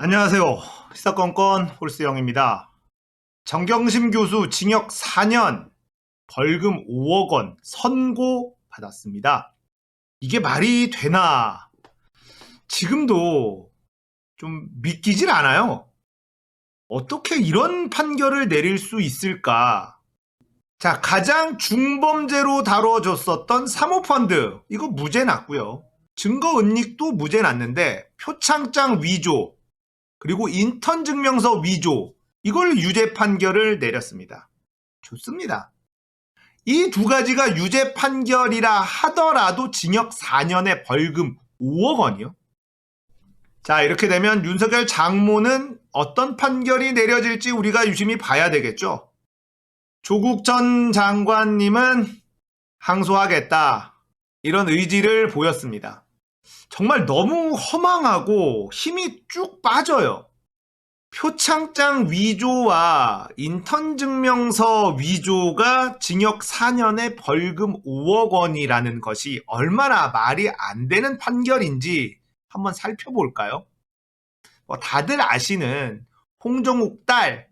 안녕하세요. 시사건건 홀스영입니다. 정경심 교수 징역 4년, 벌금 5억 원 선고 받았습니다. 이게 말이 되나? 지금도 좀 믿기질 않아요. 어떻게 이런 판결을 내릴 수 있을까? 자, 가장 중범죄로 다뤄졌었던 사모펀드, 이거 무죄 났고요. 증거은닉도 무죄 났는데 표창장 위조, 그리고 인턴 증명서 위조, 이걸 유죄 판결을 내렸습니다. 좋습니다. 이 두 가지가 유죄 판결이라 하더라도 징역 4년에 벌금 5억 원이요. 자, 이렇게 되면 윤석열 장모는 어떤 판결이 내려질지 우리가 유심히 봐야 되겠죠. 조국 전 장관님은 항소하겠다, 이런 의지를 보였습니다. 정말 너무 허망하고 힘이 쭉 빠져요. 표창장 위조와 인턴 증명서 위조가 징역 4년에 벌금 5억 원이라는 것이 얼마나 말이 안 되는 판결인지 한번 살펴볼까요? 다들 아시는 홍정욱 딸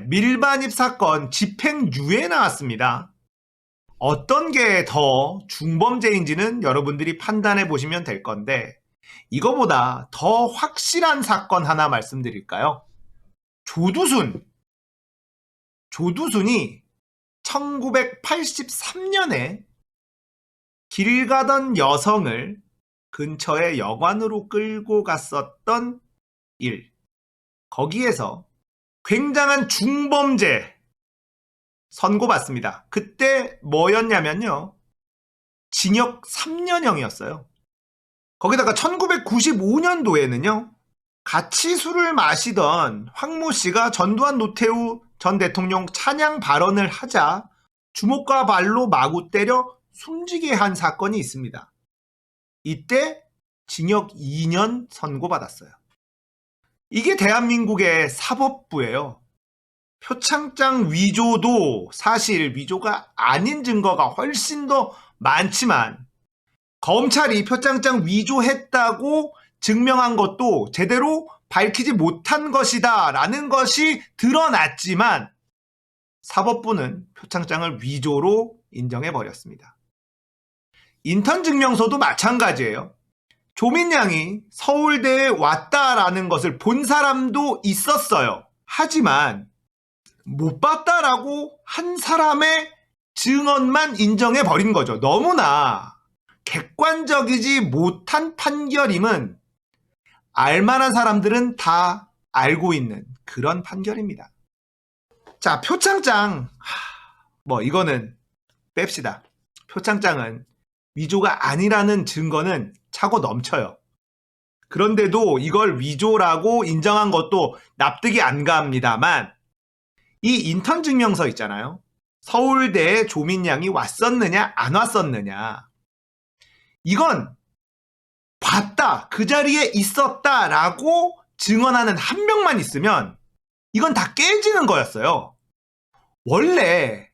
밀반입 사건 집행유예 나왔습니다. 어떤 게 더 중범죄인지는 여러분들이 판단해 보시면 될 건데, 이거보다 더 확실한 사건 하나 말씀드릴까요? 조두순이 1983년에 길 가던 여성을 근처의 여관으로 끌고 갔었던 일, 거기에서 굉장한 중범죄 선고받습니다. 그때 뭐였냐면요, 징역 3년형이었어요. 거기다가 1995년도에는요, 같이 술을 마시던 황모 씨가 전두환 노태우 전 대통령 찬양 발언을 하자 주먹과 발로 마구 때려 숨지게 한 사건이 있습니다. 이때 징역 2년 선고받았어요. 이게 대한민국의 사법부예요. 표창장 위조도 사실 위조가 아닌 증거가 훨씬 더 많지만, 검찰이 표창장 위조했다고 증명한 것도 제대로 밝히지 못한 것이다 라는 것이 드러났지만, 사법부는 표창장을 위조로 인정해버렸습니다. 인턴 증명서도 마찬가지예요. 조민양이 서울대에 왔다라는 것을 본 사람도 있었어요. 하지만 못 봤다라고 한 사람의 증언만 인정해버린 거죠. 너무나 객관적이지 못한 판결임은 알만한 사람들은 다 알고 있는 그런 판결입니다. 자, 표창장, 이거는 뺍시다. 표창장은 위조가 아니라는 증거는 차고 넘쳐요. 그런데도 이걸 위조라고 인정한 것도 납득이 안 갑니다만, 이 인턴 증명서 있잖아요. 서울대에 조민양이 왔었느냐 안 왔었느냐, 이건 봤다, 그 자리에 있었다라고 증언하는 한 명만 있으면 이건 다 깨지는 거였어요. 원래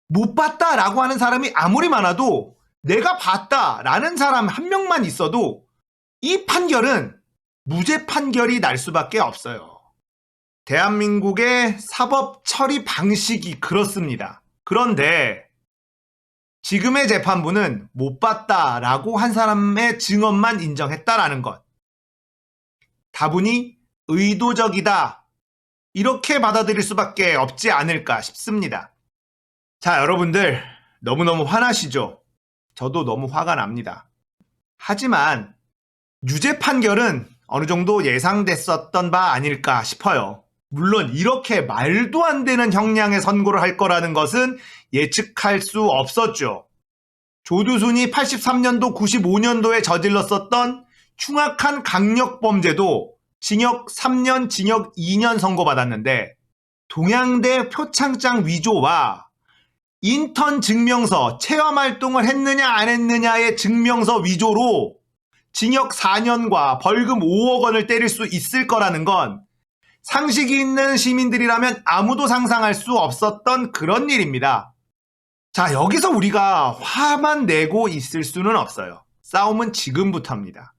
못 봤다라고 하는 사람이 아무리 많아도 내가 봤다라는 사람 한 명만 있어도 이 판결은 무죄 판결이 날 수밖에 없어요. 대한민국의 사법 처리 방식이 그렇습니다. 그런데 지금의 재판부는 못 봤다라고 한 사람의 증언만 인정했다라는 것, 다분히 의도적이다, 이렇게 받아들일 수밖에 없지 않을까 싶습니다. 자, 여러분들 너무너무 화나시죠? 저도 너무 화가 납니다. 하지만 유죄 판결은 어느 정도 예상됐었던 바 아닐까 싶어요. 물론 이렇게 말도 안 되는 형량의 선고를 할 거라는 것은 예측할 수 없었죠. 조두순이 83년도, 95년도에 저질렀었던 흉악한 강력범죄도 징역 3년, 징역 2년 선고받았는데, 동양대 표창장 위조와 인턴 증명서, 체험활동을 했느냐 안 했느냐의 증명서 위조로 징역 4년과 벌금 5억 원을 때릴 수 있을 거라는 건 상식이 있는 시민들이라면 아무도 상상할 수 없었던 그런 일입니다. 자, 여기서 우리가 화만 내고 있을 수는 없어요. 싸움은 지금부터입니다.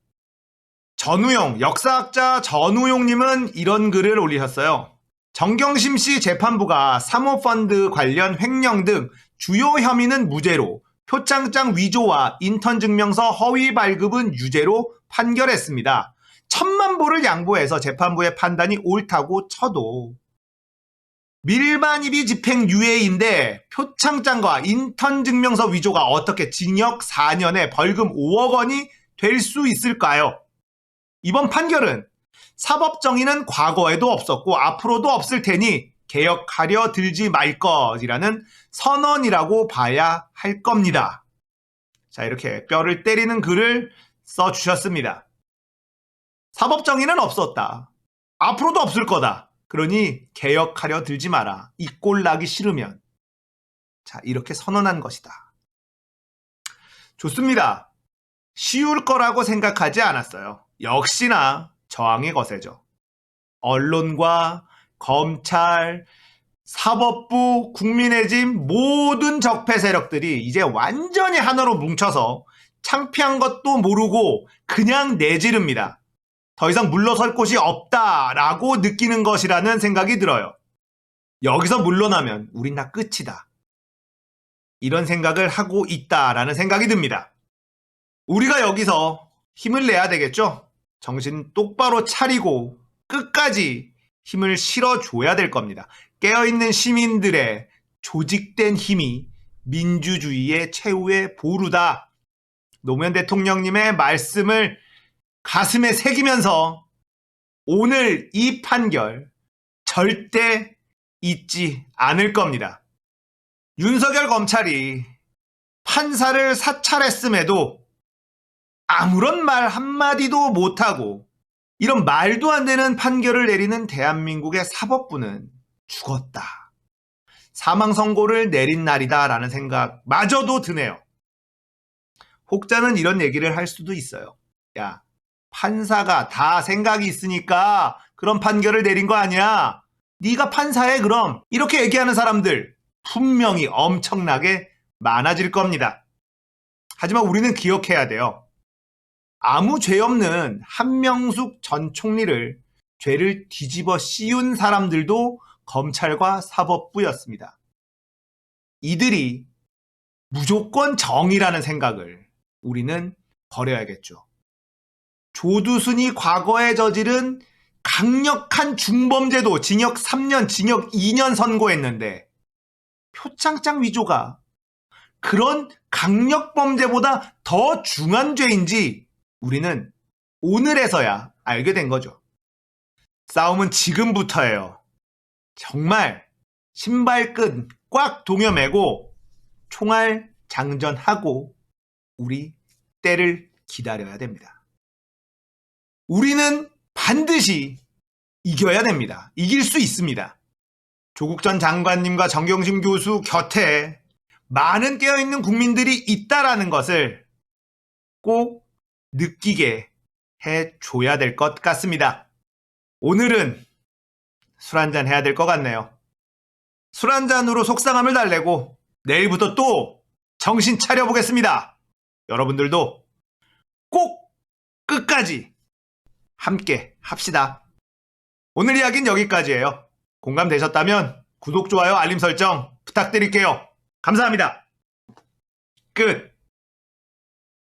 전우용, 역사학자 전우용님은 이런 글을 올리셨어요. 정경심 씨 재판부가 사모펀드 관련 횡령 등 주요 혐의는 무죄로 표창장 위조와 인턴 증명서 허위 발급은 유죄로 판결했습니다. 1,000만 보를 양보해서 재판부의 판단이 옳다고 쳐도 밀반입이 집행유예인데 표창장과 인턴 증명서 위조가 어떻게 징역 4년에 벌금 5억 원이 될 수 있을까요? 이번 판결은 사법정의는 과거에도 없었고 앞으로도 없을 테니 개혁하려 들지 말 것이라는 선언이라고 봐야 할 겁니다. 자, 이렇게 뼈를 때리는 글을 써주셨습니다. 사법정의는 없었다. 앞으로도 없을 거다. 그러니 개혁하려 들지 마라. 이 꼴 나기 싫으면. 자, 이렇게 선언한 것이다. 좋습니다. 쉬울 거라고 생각하지 않았어요. 역시나 저항의 거세죠. 언론과 검찰, 사법부, 국민의 집 모든 적폐 세력들이 이제 완전히 하나로 뭉쳐서 창피한 것도 모르고 그냥 내지릅니다. 더 이상 물러설 곳이 없다라고 느끼는 것이라는 생각이 들어요. 여기서 물러나면 우린 다 끝이다. 이런 생각을 하고 있다라는 생각이 듭니다. 우리가 여기서 힘을 내야 되겠죠? 정신 똑바로 차리고 끝까지 힘을 실어줘야 될 겁니다. 깨어있는 시민들의 조직된 힘이 민주주의의 최후의 보루다. 노무현 대통령님의 말씀을 가슴에 새기면서 오늘 이 판결 절대 잊지 않을 겁니다. 윤석열 검찰이 판사를 사찰했음에도 아무런 말 한마디도 못하고 이런 말도 안 되는 판결을 내리는 대한민국의 사법부는 죽었다. 사망 선고를 내린 날이다라는 생각마저도 드네요. 혹자는 이런 얘기를 할 수도 있어요. 야, 판사가 다 생각이 있으니까 그런 판결을 내린 거 아니야? 네가 판사해 그럼. 이렇게 얘기하는 사람들 분명히 엄청나게 많아질 겁니다. 하지만 우리는 기억해야 돼요. 아무 죄 없는 한명숙 전 총리를 죄를 뒤집어 씌운 사람들도 검찰과 사법부였습니다. 이들이 무조건 정의라는 생각을 우리는 버려야겠죠. 조두순이 과거에 저지른 강력한 중범죄도 징역 3년, 징역 2년 선고했는데 표창장 위조가 그런 강력범죄보다 더 중한 죄인지 우리는 오늘에서야 알게 된 거죠. 싸움은 지금부터예요. 정말 신발끈 꽉 동여매고 총알 장전하고 우리 때를 기다려야 됩니다. 우리는 반드시 이겨야 됩니다. 이길 수 있습니다. 조국 전 장관님과 정경심 교수 곁에 많은 깨어있는 국민들이 있다라는 것을 꼭 느끼게 해줘야 될 것 같습니다. 오늘은 술 한잔 해야 될 것 같네요. 술 한잔으로 속상함을 달래고 내일부터 또 정신 차려보겠습니다. 여러분들도 꼭 끝까지 함께 합시다. 오늘 이야기는 여기까지예요. 공감되셨다면 구독, 좋아요, 알림 설정 부탁드릴게요. 감사합니다. 끝.